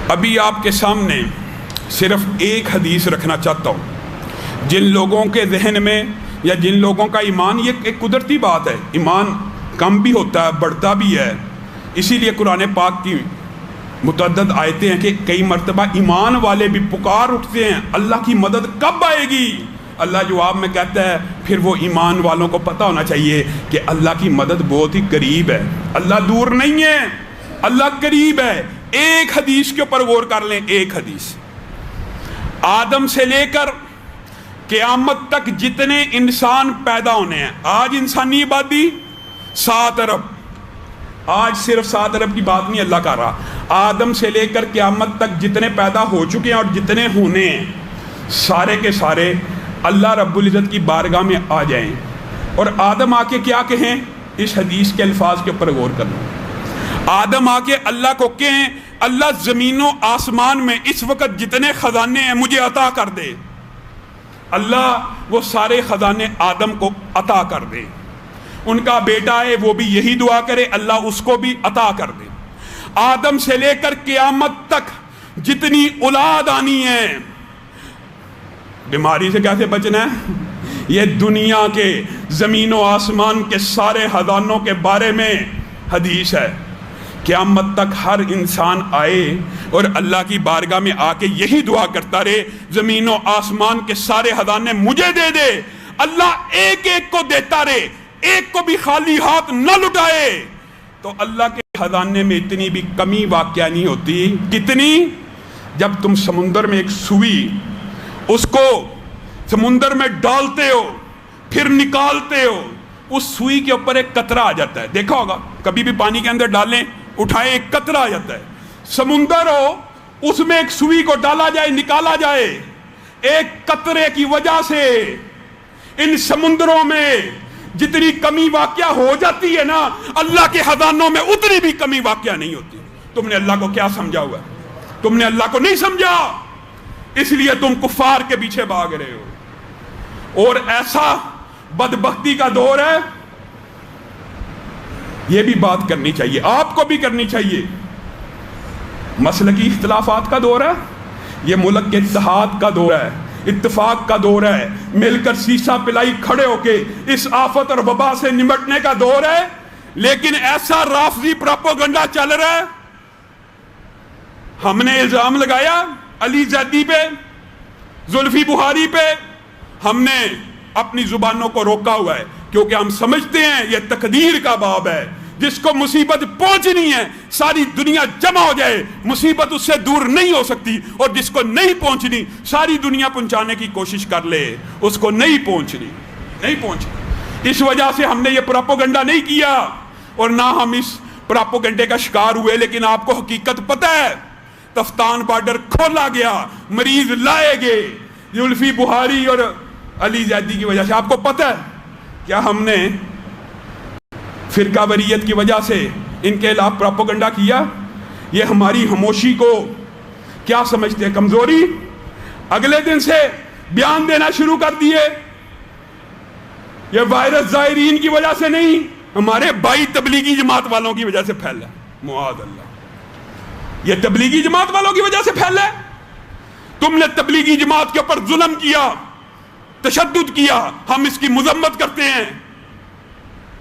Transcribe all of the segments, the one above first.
ابھی آپ کے سامنے صرف ایک حدیث رکھنا چاہتا ہوں. جن لوگوں کے ذہن میں یا جن لوگوں کا ایمان، یہ ایک قدرتی بات ہے، ایمان کم بھی ہوتا ہے بڑھتا بھی ہے، اسی لیے قرآن پاک کی متعدد آیتیں ہیں کہ کئی مرتبہ ایمان والے بھی پکار اٹھتے ہیں اللہ کی مدد کب آئے گی. اللہ جواب میں کہتا ہے پھر وہ ایمان والوں کو پتہ ہونا چاہیے کہ اللہ کی مدد بہت ہی قریب ہے، اللہ دور نہیں ہے، اللہ قریب ہے. ایک حدیث کے اوپر غور کر لیں، ایک حدیث. آدم سے لے کر قیامت تک جتنے انسان پیدا ہونے ہیں، آج انسانی آبادی 7 ارب، آج صرف 7 ارب کی بات نہیں اللہ کر رہا، آدم سے لے کر قیامت تک جتنے پیدا ہو چکے ہیں اور جتنے ہونے ہیں، سارے کے سارے اللہ رب العزت کی بارگاہ میں آ جائیں اور آدم آ کے کیا کہیں؟ اس حدیث کے الفاظ کے اوپر غور کر لو. آدم آ کے اللہ کو کہیں اللہ زمین و آسمان میں اس وقت جتنے خزانے ہیں مجھے عطا کر دے. اللہ وہ سارے خزانے آدم کو عطا کر دے. ان کا بیٹا ہے وہ بھی یہی دعا کرے اللہ اس کو بھی عطا کر دے. آدم سے لے کر قیامت تک جتنی اولاد آنی ہے، بیماری سے کیسے بچنا ہے؟ یہ دنیا کے زمین و آسمان کے سارے خزانوں کے بارے میں حدیث ہے. قیامت تک ہر انسان آئے اور اللہ کی بارگاہ میں آ کے یہی دعا کرتا رہے زمین و آسمان کے سارے خزانے مجھے دے دے. اللہ ایک ایک کو دیتا رہے، ایک کو بھی خالی ہاتھ نہ لٹائے. تو اللہ کے خزانے میں اتنی بھی کمی واقعہ نہیں ہوتی. کتنی؟ جب تم سمندر میں ایک سوئی اس کو سمندر میں ڈالتے ہو پھر نکالتے ہو، اس سوئی کے اوپر ایک قطرہ آ جاتا ہے. دیکھا ہوگا کبھی بھی پانی کے اندر ڈالیں اٹھائے ایک قطرہ آ جاتا ہے. سمندر ہو اس میں ایک سوئی کو ڈالا جائے نکالا جائے، ایک قطرے کی وجہ سے ان سمندروں میں جتنی کمی واقعہ ہو جاتی ہے نا، اللہ کے خزانوں میں اتنی بھی کمی واقعہ نہیں ہوتی. تم نے اللہ کو کیا سمجھا ہوا ہے؟ تم نے اللہ کو نہیں سمجھا، اس لیے تم کفار کے پیچھے بھاگ رہے ہو. اور ایسا بدبختی کا دور ہے، یہ بھی بات کرنی چاہیے، آپ کو بھی کرنی چاہیے. مسلکی اختلافات کا دور ہے، یہ ملک کے اتحاد کا دور ہے، اتفاق کا دور ہے، مل کر سیسا پلائی کھڑے ہو کے اس آفت اور وبا سے نمٹنے کا دور ہے. لیکن ایسا رافضی پراپوگنڈا چل رہا ہے. ہم نے الزام لگایا علی زیدی پہ، زلفی بخاری پہ، ہم نے اپنی زبانوں کو روکا ہوا ہے کیونکہ ہم سمجھتے ہیں یہ تقدیر کا باب ہے. جس کو مصیبت پہنچنی ہے ساری دنیا جمع ہو جائے، مصیبت اس سے دور نہیں ہو سکتی. اور جس کو نہیں پہنچنی ساری دنیا پہنچانے کی کوشش کر لے، اس کو نہیں پہنچنی. اس وجہ سے ہم نے یہ پراپوگنڈا نہیں کیا اور نہ ہم اس پراپوگنڈے کا شکار ہوئے. لیکن آپ کو حقیقت پتہ ہے، تفتان بارڈر کھولا گیا، مریض لائے گئے زلفی بخاری اور علی زیدی کی وجہ سے. آپ کو پتہ ہے کیا ہم نے فرقہ واریت کی وجہ سے ان کے خلاف پراپوگنڈا کیا؟ یہ ہماری خاموشی کو کیا سمجھتے ہیں؟ کمزوری. اگلے دن سے بیان دینا شروع کر دیے. یہ وائرس زائرین کی وجہ سے نہیں، ہمارے بھائی تبلیغی جماعت والوں کی وجہ سے پھیلا. معاذ اللہ، یہ تبلیغی جماعت والوں کی وجہ سے پھیلا. تم نے تبلیغی جماعت کے اوپر ظلم کیا، تشدد کیا، ہم اس کی مذمت کرتے ہیں.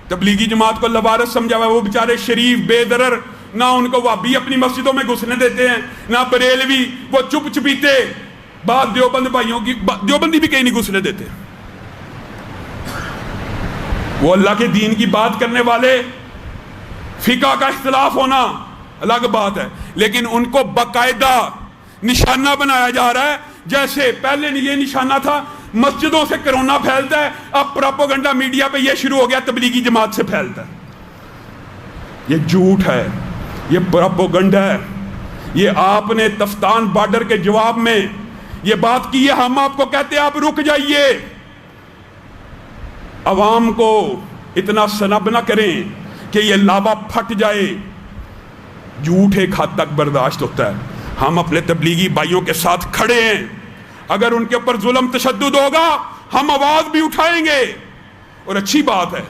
تبلیغی جماعت کو لوارث سمجھا ہوا ہے، وہ بیچارے شریف بے ضرر، نہ ان کو وہابی اپنی مسجدوں میں گھسنے دیتے ہیں، نہ بریلوی، وہ چپ چپیتے. بعض دیوبند بھائیوں کی دیوبندی بھی کہیں نہیں گھسنے دیتے. وہ اللہ کے دین کی بات کرنے والے، فقہ کا اختلاف ہونا الگ بات ہے، لیکن ان کو باقاعدہ نشانہ بنایا جا رہا ہے. جیسے پہلے یہ نشانہ تھا مسجدوں سے کرونا پھیلتا ہے، اب پراپوگنڈا میڈیا پہ یہ شروع ہو گیا تبلیغی جماعت سے پھیلتا ہے. یہ جھوٹ ہے، یہ پراپوگنڈا ہے. یہ آپ نے تفتان بارڈر کے جواب میں یہ بات کی ہے. ہم آپ کو کہتے ہیں آپ رک جائیے. عوام کو اتنا سنب نہ کریں کہ یہ لاوا پھٹ جائے. جھوٹ ایک حد تک برداشت ہوتا ہے. ہم اپنے تبلیغی بھائیوں کے ساتھ کھڑے ہیں. اگر ان کے اوپر ظلم تشدد ہوگا ہم آواز بھی اٹھائیں گے. اور اچھی بات ہے،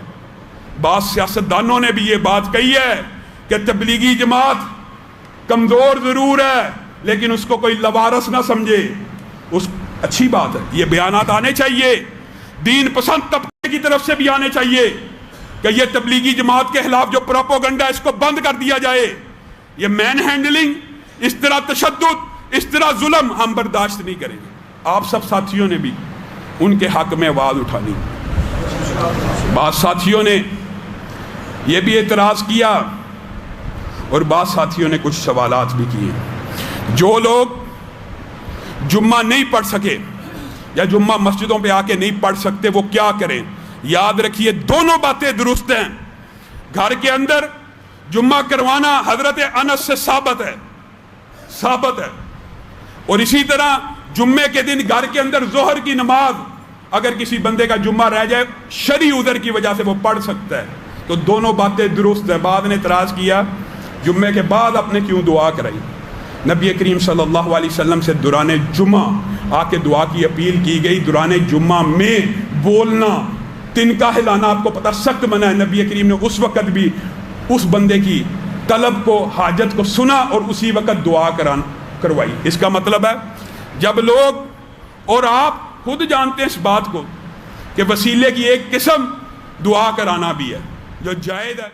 بعض سیاستدانوں نے بھی یہ بات کہی ہے کہ تبلیغی جماعت کمزور ضرور ہے لیکن اس کو کوئی لوارس نہ سمجھے، اس اچھی بات ہے، یہ بیانات آنے چاہیے، دین پسند طبقے کی طرف سے بھی آنے چاہیے کہ یہ تبلیغی جماعت کے خلاف جو پروپیگنڈا اس کو بند کر دیا جائے، یہ مین ہینڈلنگ، اس طرح تشدد، اس طرح ظلم ہم برداشت نہیں کریں گے۔ آپ سب ساتھیوں نے بھی ان کے حق میں آواز اٹھانی، بعض ساتھیوں نے یہ بھی اعتراض کیا اور بعض ساتھیوں نے کچھ سوالات بھی کیے۔ جو لوگ جمعہ نہیں پڑھ سکے یا جمعہ مسجدوں پہ آ کے نہیں پڑھ سکتے وہ کیا کریں؟ یاد رکھیے دونوں باتیں درست ہیں۔ گھر کے اندر جمعہ کروانا حضرت انس سے ثابت ہے، اور اسی طرح جمعے کے دن گھر کے اندر ظہر کی نماز اگر کسی بندے کا جمعہ رہ جائے شرعی عذر کی وجہ سے وہ پڑھ سکتا ہے، تو دونوں باتیں درست ہیں۔ بعد نے اعتراض کیا جمعے کے بعد آپ نے کیوں دعا کرائی؟ نبی کریم صلی اللہ علیہ وسلم سے دوران جمعہ آ کے دعا کی اپیل کی گئی۔ دوران جمعہ میں بولنا، تنکا ہلانا آپ کو پتہ سخت منع ہے۔ نبی کریم نے اس وقت بھی اس بندے کی طلب کو، حاجت کو سنا اور اسی وقت دعا کروائی۔ اس کا مطلب ہے جب لوگ، اور آپ خود جانتے ہیں اس بات کو، کہ وسیلے کی ایک قسم دعا کرانا بھی ہے جو جائز ہے۔